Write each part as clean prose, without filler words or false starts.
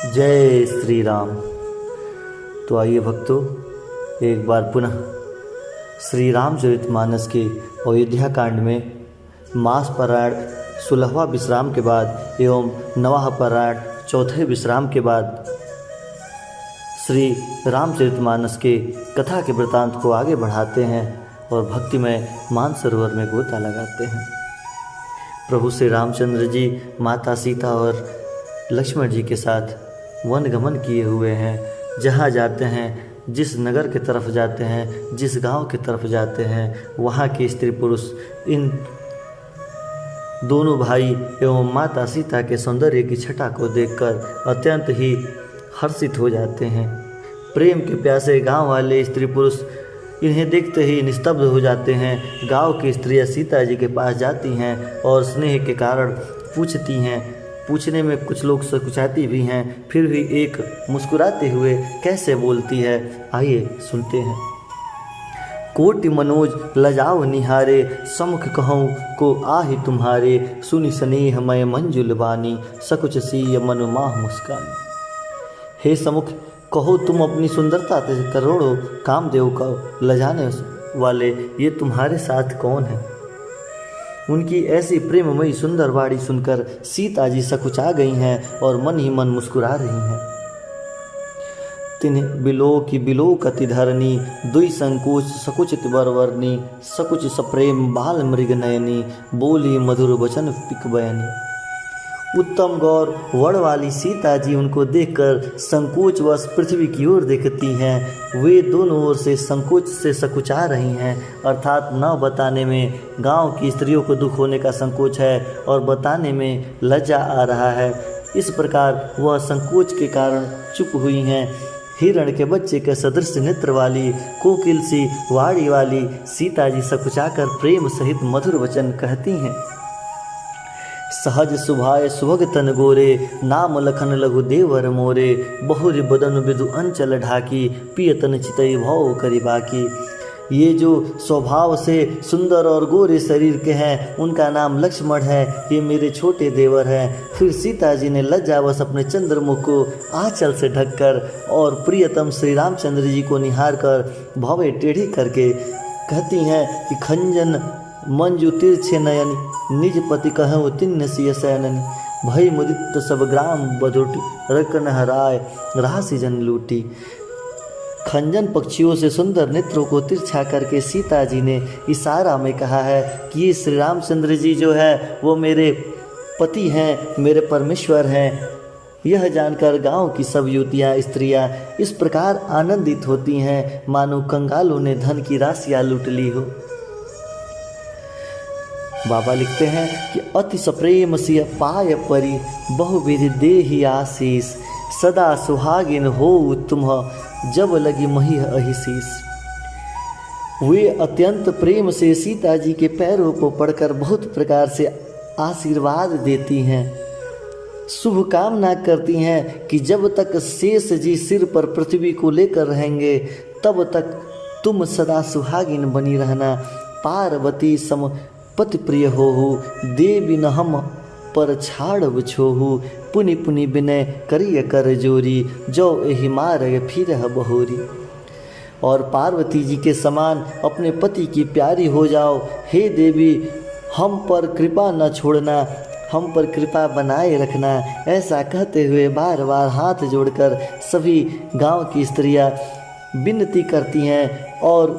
जय श्री राम। तो आइए भक्तों, एक बार पुनः श्री रामचरितमानस के अयोध्या कांड में मास पारायण 16वां विश्राम के बाद एवं नवाह पारायण 4थे विश्राम के बाद श्री रामचरितमानस के कथा के वृतांत को आगे बढ़ाते हैं और भक्तिमय मानसरोवर में गोता लगाते हैं। प्रभु श्री रामचंद्र जी माता सीता और लक्ष्मण जी के साथ वन गमन किए हुए हैं। जहाँ जाते हैं, जिस नगर की तरफ जाते हैं, जिस गांव की तरफ जाते हैं, वहाँ के स्त्री पुरुष इन दोनों भाई एवं माता सीता के सौंदर्य की छटा को देखकर अत्यंत ही हर्षित हो जाते हैं। प्रेम के प्यासे गांव वाले स्त्री पुरुष इन्हें देखते ही निस्तब्ध हो जाते हैं। गांव की स्त्रियां सीता जी के पास जाती हैं और स्नेह के कारण पूछती हैं। पूछने में कुछ लोग सकुचाती भी हैं, फिर भी एक मुस्कुराते हुए कैसे बोलती है, आइए सुनते हैं। कोटि मनोज लजाओ निहारे, समुख कहूँ को आहि तुम्हारे, सुनि स्नेह मय मंजुल बानी, सकुच सीय मनु माह मुस्कानी। हे समुख, कहो तुम अपनी सुंदरता से करोड़ों कामदेव को लजाने वाले ये तुम्हारे साथ कौन है। उनकी ऐसी प्रेममयी सुंदर वाणी सुनकर सीता जी सकुचा गई हैं और मन ही मन मुस्कुरा रही हैं। तिन्ह बिलो कति धरनी, दुई संकोच सकुचित बरवरनी, सकुच सप्रेम बाल मृग नयनी, बोली मधुर वचन पिक बयनी। उत्तम गौर वर्ण वाली सीता जी उनको देखकर संकोचवश पृथ्वी की ओर देखती हैं। वे दोनों ओर से संकोच से सकुचा रही हैं, अर्थात न बताने में गांव की स्त्रियों को दुख होने का संकोच है और बताने में लज्जा आ रहा है। इस प्रकार वह संकोच के कारण चुप हुई हैं। हिरण के बच्चे के सदृश नेत्र वाली, कोकिल सी वाणी वाली सीता जी सकुचाकर प्रेम सहित मधुर वचन कहती हैं। सहज सुभाय सुभग तन गोरे, नाम लखन लघु देवर मोरे, बहुरी बदन विदु अंचल ढाकी, पियतन चितई भव करी बाकी। ये जो स्वभाव से सुंदर और गोरे शरीर के हैं, उनका नाम लक्ष्मण है, ये मेरे छोटे देवर हैं। फिर सीता जी ने लज्जावश अपने चंद्रमुख को आंचल से ढककर और प्रियतम श्री रामचंद्र जी को निहार कर भवें टेढ़ी करके कहती हैं कि खंजन मंजू तिरछे नयनी, निज पति कहूँ तिन्न सिय सैननी, भई मुदित सब ग्राम बधुटी, रकन हराय राशि जन लूटी। खंजन पक्षियों से सुंदर नेत्रों को तिरछा करके सीता जी ने इशारा में कहा है कि ये श्री रामचंद्र जी जो है वो मेरे पति हैं, मेरे परमेश्वर हैं। यह जानकर गांव की सब युवतियाँ स्त्रियाँ इस प्रकार आनंदित होती हैं मानो कंगालों ने धन की राशियाँ लूट ली हो। बाबा लिखते हैं कि अति सप्रेम सिय पाय परी, बहुविधि देहि आशीष, सदा सुहागिन हो तुम जब लगी मही अहिशीष। वे अत्यंत प्रेम से सीता जी के पैरों को पड़कर बहुत प्रकार से आशीर्वाद देती हैं, शुभ कामना करती हैं कि जब तक शेष जी सिर पर पृथ्वी को लेकर रहेंगे तब तक तुम सदा सुहागिन बनी रहना। पार्वती सम पति प्रिय होहु, देवी न हम पर छाड़ छोहु, पुनि पुनि विनय करिय कर जोरी, जो एहि मारय फिरह बहोरी। और पार्वती जी के समान अपने पति की प्यारी हो जाओ। हे देवी, हम पर कृपा न छोड़ना, हम पर कृपा बनाए रखना। ऐसा कहते हुए बार बार हाथ जोड़कर सभी गांव की स्त्रियां विनती करती हैं और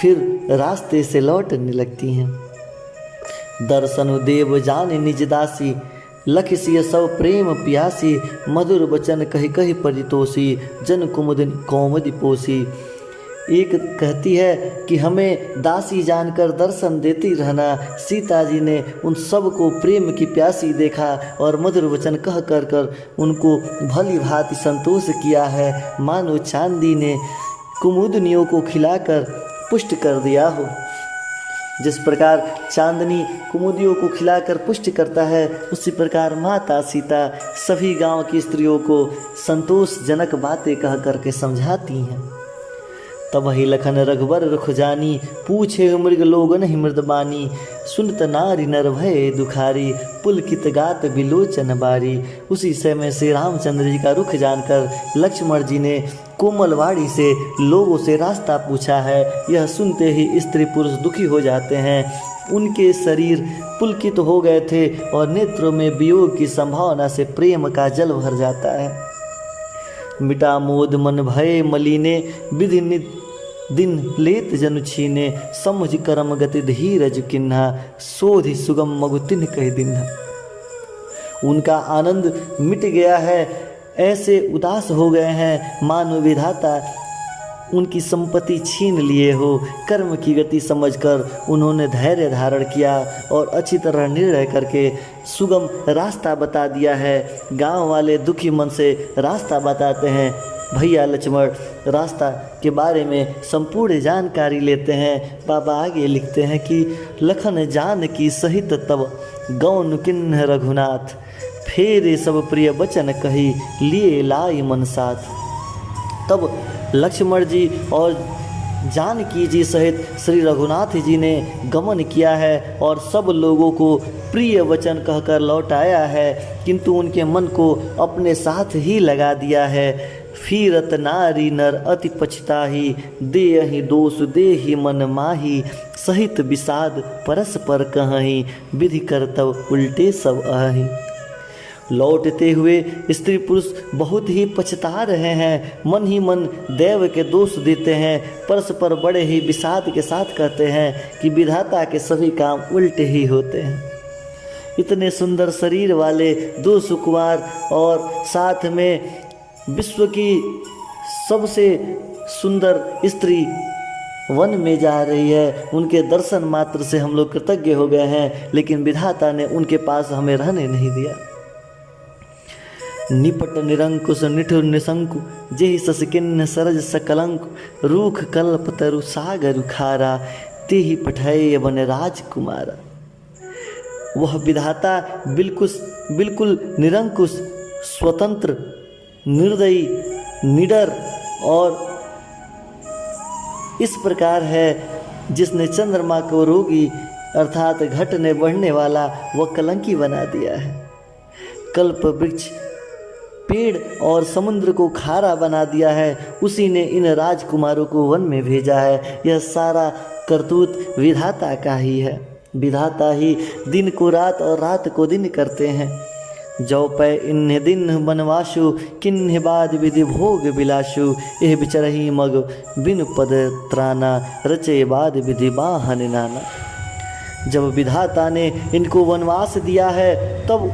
फिर रास्ते से लौटने लगती हैं। दर्शनु देव जाने निज दासी, लख सिय सब प्रेम प्यासी, मधुर वचन कही कही परितोषी, जन कुमुद कौमुदी पोसी। एक कहती है कि हमें दासी जानकर दर्शन देती रहना। सीता जी ने उन सब को प्रेम की प्यासी देखा और मधुर वचन कह कर कर उनको भली भांति संतोष किया है, मानो चांदी ने कुमुदनियों को खिलाकर पुष्ट कर दिया हो। जिस प्रकार चांदनी कुमुदियों को खिलाकर पुष्ट करता है, उसी प्रकार माता सीता सभी गांव की स्त्रियों को संतोषजनक बातें कह करके समझाती हैं। तब ही लखन रघुबर रुख जानी, पूछे मृग लोगन ही मृदबानी। सुनत नारी नर भय दुखारी, पुलकित गात बिलोचन बारी। उसी समय श्री रामचंद्र जी का रुख जानकर लक्ष्मण जी ने कोमलवाड़ी से लोगों से रास्ता पूछा है। यह सुनते ही स्त्री पुरुष दुखी हो जाते हैं। उनके शरीर पुलकित हो गए थे और नेत्रों में वियोग की संभावना से प्रेम का जल भर जाता है। मिटा मोद मन भय मलिने, विधि दिन लेत जनु छीने। समुझ करम गति धीरज किन्हा, सोधि सुगम मगु तिन्ह कह दिन्हा। उनका आनंद मिट गया है, ऐसे उदास हो गए हैं मानो विधाता उनकी संपत्ति छीन लिए हो। कर्म की गति समझकर उन्होंने धैर्य धारण किया और अच्छी तरह निर्णय करके सुगम रास्ता बता दिया है। गांव वाले दुखी मन से रास्ता बताते हैं। भैया लक्ष्मण रास्ता के बारे में संपूर्ण जानकारी लेते हैं। बाबा आगे लिखते हैं कि लखन जान की सहित तब, गौन किन्ह रघुनाथ। फेरे सब प्रिय वचन कही, लिए लाई मन साथ। तब लक्ष्मण जी और जानकी जी सहित श्री रघुनाथ जी ने गमन किया है और सब लोगों को प्रिय वचन कहकर लौटाया है, किंतु उनके मन को अपने साथ ही लगा दिया है। फिरत नारी नर अति पछताही, देहि दोष देहि मन माही। सहित विषाद परस्पर कहहीं, विधि करतब उल्टे सब अहि। लौटते हुए स्त्री पुरुष बहुत ही पछता रहे हैं, मन ही मन देव के दोष देते हैं, परस्पर बड़े ही विषाद के साथ कहते हैं कि विधाता के सभी काम उल्टे ही होते हैं। इतने सुंदर शरीर वाले दो सुकुमार और साथ में विश्व की सबसे सुंदर स्त्री वन में जा रही है, उनके दर्शन मात्र से हम लोग कृतज्ञ हो गए हैं, लेकिन विधाता ने उनके पास हमें रहने नहीं दिया। निपट निरंकुश निठुर निशंकु, जेहि ससकिन्न सरज सकलंक। रूख कल्प तरु सागर खारा, तेहि पठय वन राजकुमारा। वह विधाता बिल्कुल निरंकुश, स्वतंत्र, निर्दयी, निडर और इस प्रकार है जिसने चंद्रमा को रोगी अर्थात घटने बढ़ने वाला वह कलंकी बना दिया है। कल्प वृक्ष, पेड़ और समुद्र को खारा बना दिया है, उसी ने इन राजकुमारों को वन में भेजा है। यह सारा करतूत विधाता का ही है। विधाता ही दिन को रात और रात को दिन करते हैं। जो पै इन्ह दिन बनवासु, किन्ह बाद विधि भोग बिलासु। एह बिचरही मग बिन पद त्राना, रचे बाद विधि बाहन नाना। जब विधाता ने इनको वनवास दिया है तब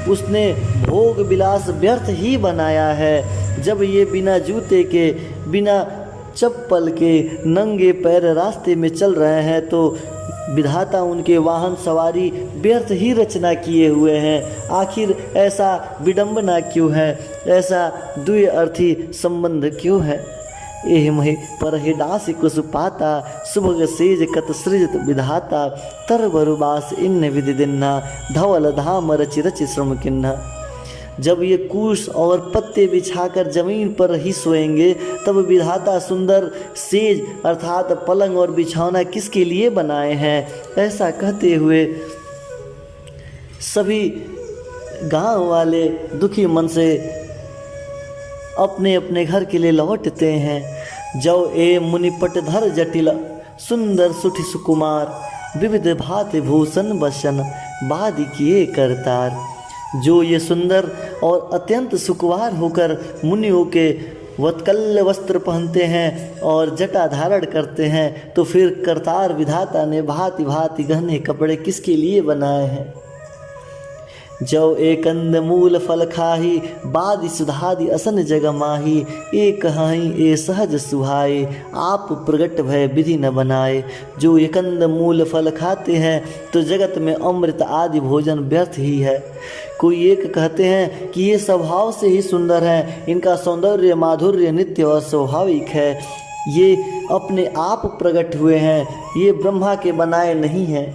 उसने भोग विलास व्यर्थ ही बनाया है। जब ये बिना जूते के, बिना चप्पल के, नंगे पैर रास्ते में चल रहे हैं तो विधाता उनके वाहन सवारी व्यर्थ ही रचना किए हुए हैं। आखिर ऐसा विडंबना क्यों है, ऐसा द्व्यर्थी संबंध क्यों है। एह महि परहिडास कुस पाता, सुभग सेज कत सृजत विधाता। तर बरुबास इन्न विधि दिन्ना, धवल धाम रचि रचि श्रम किन्ना। जब ये कूश और पत्ते बिछाकर जमीन पर ही सोएंगे तब विधाता सुंदर सेज अर्थात पलंग और बिछौना किसके लिए बनाए हैं। ऐसा कहते हुए सभी गांव वाले दुखी मन से अपने अपने घर के लिए लौटते हैं। जो ए मुनिपट धर जटिल, सुंदर सुठि सुकुमार। विविध भांति भूषण बसन, बादी किए करतार। जो ये सुंदर और अत्यंत सुकुमार होकर मुनियों के वत्कल्य वस्त्र पहनते हैं और जटा धारण करते हैं, तो फिर करतार विधाता ने भांति भांति गहने कपड़े किसके लिए बनाए हैं। जो एक कंद मूल फल खाही, बादि सुधादि असन जग माही। एक हाई ए सहज सुहाए, आप प्रगट भय विधि न बनाए। जो ये कंद मूल फल खाते हैं तो जगत में अमृत आदि भोजन व्यर्थ ही है। कोई एक कहते हैं कि ये स्वभाव से ही सुंदर हैं, इनका सौंदर्य माधुर्य नित्य और स्वाभाविक है, ये अपने आप प्रकट हुए हैं, ये ब्रह्मा के बनाए नहीं हैं।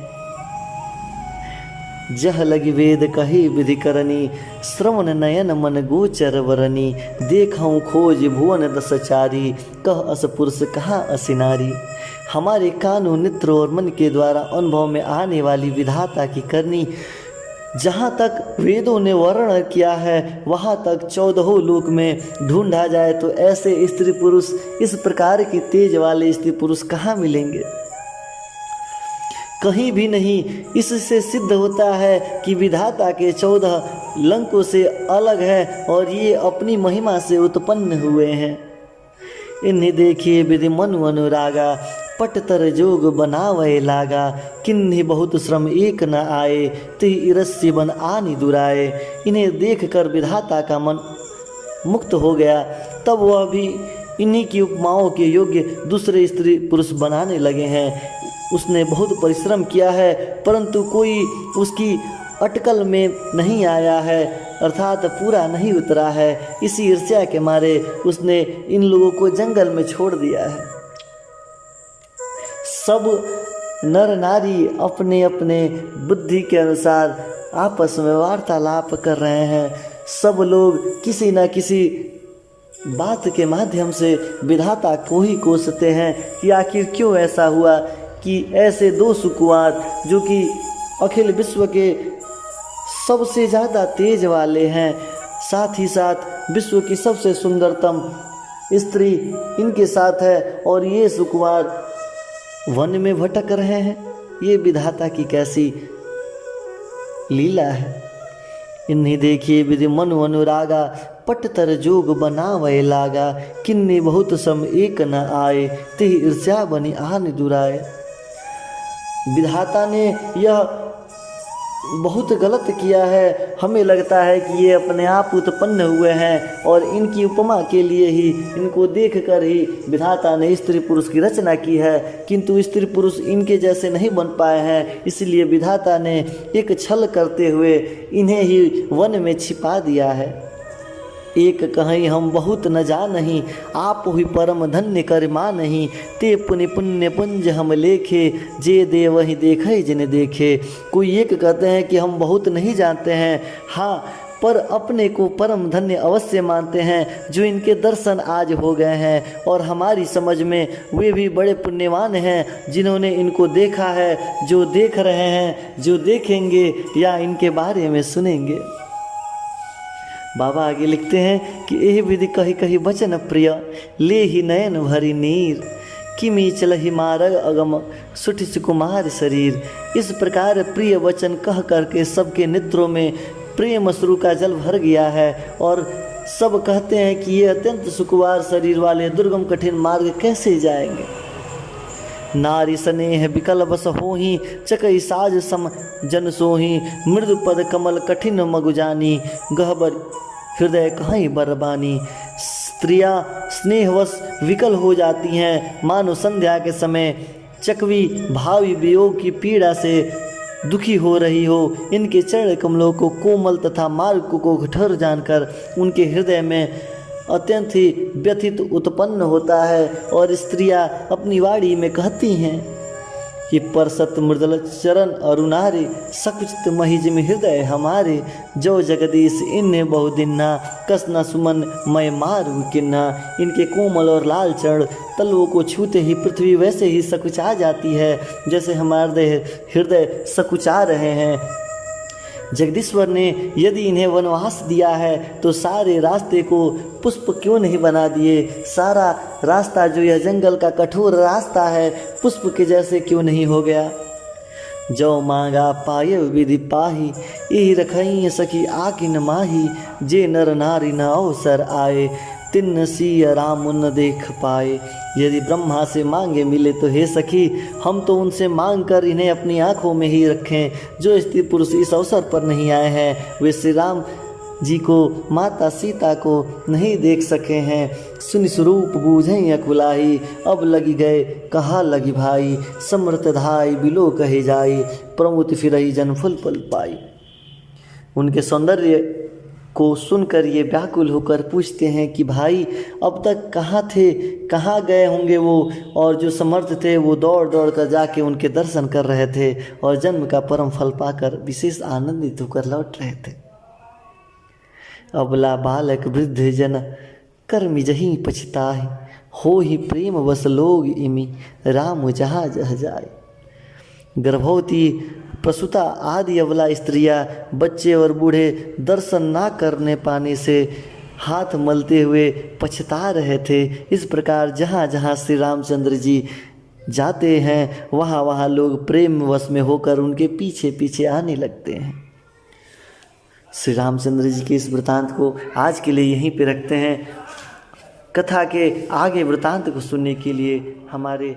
जह लगी वेद कही विधि करनी, श्रवण नयन मन गोचर वरनी, देखऊँ खोज भुवन दस चारी, कह अस पुरुष कहाँ असी नारी। हमारे कानों नेत्र और मन के द्वारा अनुभव में आने वाली विधाता की करनी, जहाँ तक वेदों ने वर्णन किया है वहाँ तक 14 लोक में ढूंढा जाए तो ऐसे स्त्री पुरुष, इस प्रकार की तेज वाले स्त्री पुरुष कहाँ मिलेंगे? कहीं भी नहीं। इससे सिद्ध होता है कि विधाता के 14 लंकों से अलग है और ये अपनी महिमा से उत्पन्न हुए हैं। इन्हें देखिए विधि मनु अनुरागा, पटतर जोग बनावे लागा, किन्हीं बहुत श्रम एक न आए, ति इरस्य बन आनी दुराए। इन्हें देखकर विधाता का मन मुक्त हो गया, तब वह भी इन्हीं की उपमाओं के योग्य दूसरे स्त्री पुरुष बनाने लगे हैं। उसने बहुत परिश्रम किया है परंतु कोई उसकी अटकल में नहीं आया है, अर्थात पूरा नहीं उतरा है। इसी ईर्ष्या के मारे उसने इन लोगों को जंगल में छोड़ दिया है। सब नर नारी अपने अपने बुद्धि के अनुसार आपस में वार्तालाप कर रहे हैं। सब लोग किसी न किसी बात के माध्यम से विधाता को ही कोसते हैं कि आखिर क्यों ऐसा हुआ कि ऐसे 2 सुकुमार जो कि अखिल विश्व के सबसे ज़्यादा तेज वाले हैं, साथ ही साथ विश्व की सबसे सुंदरतम स्त्री इनके साथ है और ये सुकुमार वन में भटक रहे हैं। ये विधाता की कैसी लीला है। इन्हें देखिए विधि मनु अनुरागा, पटतर जोग बनावे लागा, किन्नी बहुत सम एक न आए, तिहि ईर्ष्या बनी आन दुराए। विधाता ने यह बहुत गलत किया है। हमें लगता है कि ये अपने आप उत्पन्न हुए हैं और इनकी उपमा के लिए ही, इनको देखकर ही विधाता ने स्त्री पुरुष की रचना की है, किंतु स्त्री पुरुष इनके जैसे नहीं बन पाए हैं। इसलिए विधाता ने एक छल करते हुए इन्हें ही वन में छिपा दिया है। एक कहीं हम बहुत न जानहीं, आप हुई परम धन्य कर मानहीं, ते पुण्य पुण्य पुंज हम लेखे, जे दे वही देखे जिन देखे। कोई एक कहते हैं कि हम बहुत नहीं जानते हैं, हाँ, पर अपने को परम धन्य अवश्य मानते हैं जो इनके दर्शन आज हो गए हैं। और हमारी समझ में वे भी बड़े पुण्यवान हैं जिन्होंने इनको देखा है, जो देख रहे हैं, जो देखेंगे या इनके बारे में सुनेंगे। बाबा आगे लिखते हैं कि एह विधि कही कही वचन प्रिय, ले ही नयन भरी नीर, किमी चलहि मारग अगम सुठ सुकुमार शरीर। इस प्रकार प्रिय वचन कह करके सबके नेत्रों में प्रेम अश्रु का जल भर गया है और सब कहते हैं कि ये अत्यंत सुकुमार शरीर वाले दुर्गम कठिन मार्ग कैसे जाएंगे। नारी स्नेह विकल बस होही, चकई साज सम जन सोही, मृदु पद कमल कठिन मगुजानी, गहबर हृदय कहीं बरबानी। स्त्रियां स्नेहवश विकल हो जाती हैं, मानो संध्या के समय चकवी भावी वियोग की पीड़ा से दुखी हो रही हो। इनके चरण कमलों को कोमल तथा मार्ग को कठोर जानकर उनके हृदय में अत्यंत ही व्यथित उत्पन्न होता है और स्त्रियां अपनी वाणी में कहती हैं कि परसत मृदल चरण अरुणारे, सकुचित महिज में हृदय हमारे, जो जगदीश इन्हें बहुदिन्ना, कसना सुमन मैं मारू किन्ना। इनके कोमल और लाल चरण तलवों को छूते ही पृथ्वी वैसे ही सकुचा जाती है जैसे हमारे हृदय सकुचा रहे हैं। जगदीश्वर ने यदि इन्हें वनवास दिया है तो सारे रास्ते को पुष्प क्यों नहीं बना दिए। सारा रास्ता जो यह जंगल का कठोर रास्ता है पुष्प के जैसे क्यों नहीं हो गया। जो मांगा पाय विधि पाही, यही रखई सखी आकिन माही, जे नर नारी न अवसर आए, तिन्न सिय राम न देख पाए। यदि ब्रह्मा से मांगे मिले तो हे सखी, हम तो उनसे मांग कर इन्हें अपनी आँखों में ही रखें। जो स्त्री पुरुष इस अवसर पर नहीं आए हैं वे श्री राम जी को, माता सीता को नहीं देख सके हैं। सुन स्वरूप बूझें अकुलाही, अब लगी गए कहा लगी भाई, समृत धाई बिलो कहे जाई, प्रमुत फिरई जन फुल फल पाई। उनके सौंदर्य को सुनकर ये व्याकुल होकर पूछते हैं कि भाई अब तक कहाँ थे, कहाँ गए होंगे वो, और जो समर्थ थे वो दौड़ दौड़ कर जाके उनके दर्शन कर रहे थे और जन्म का परम फल पाकर विशेष आनंदित होकर लौट रहे थे। अबला बालक वृद्ध जन कर्म जही पछताहि, हो ही प्रेम वस लोग इमी राम जहाँ जह जाए। गर्भवती, प्रसूता आदि अबला स्त्रियां, बच्चे और बूढ़े दर्शन ना करने पाने से हाथ मलते हुए पछता रहे थे। इस प्रकार जहाँ जहाँ श्री रामचंद्र जी जाते हैं वहाँ वहाँ लोग प्रेम वश में होकर उनके पीछे पीछे आने लगते हैं। श्री रामचंद्र जी के इस वृतांत को आज के लिए यहीं पे रखते हैं। कथा के आगे वृतांत को सुनने के लिए हमारे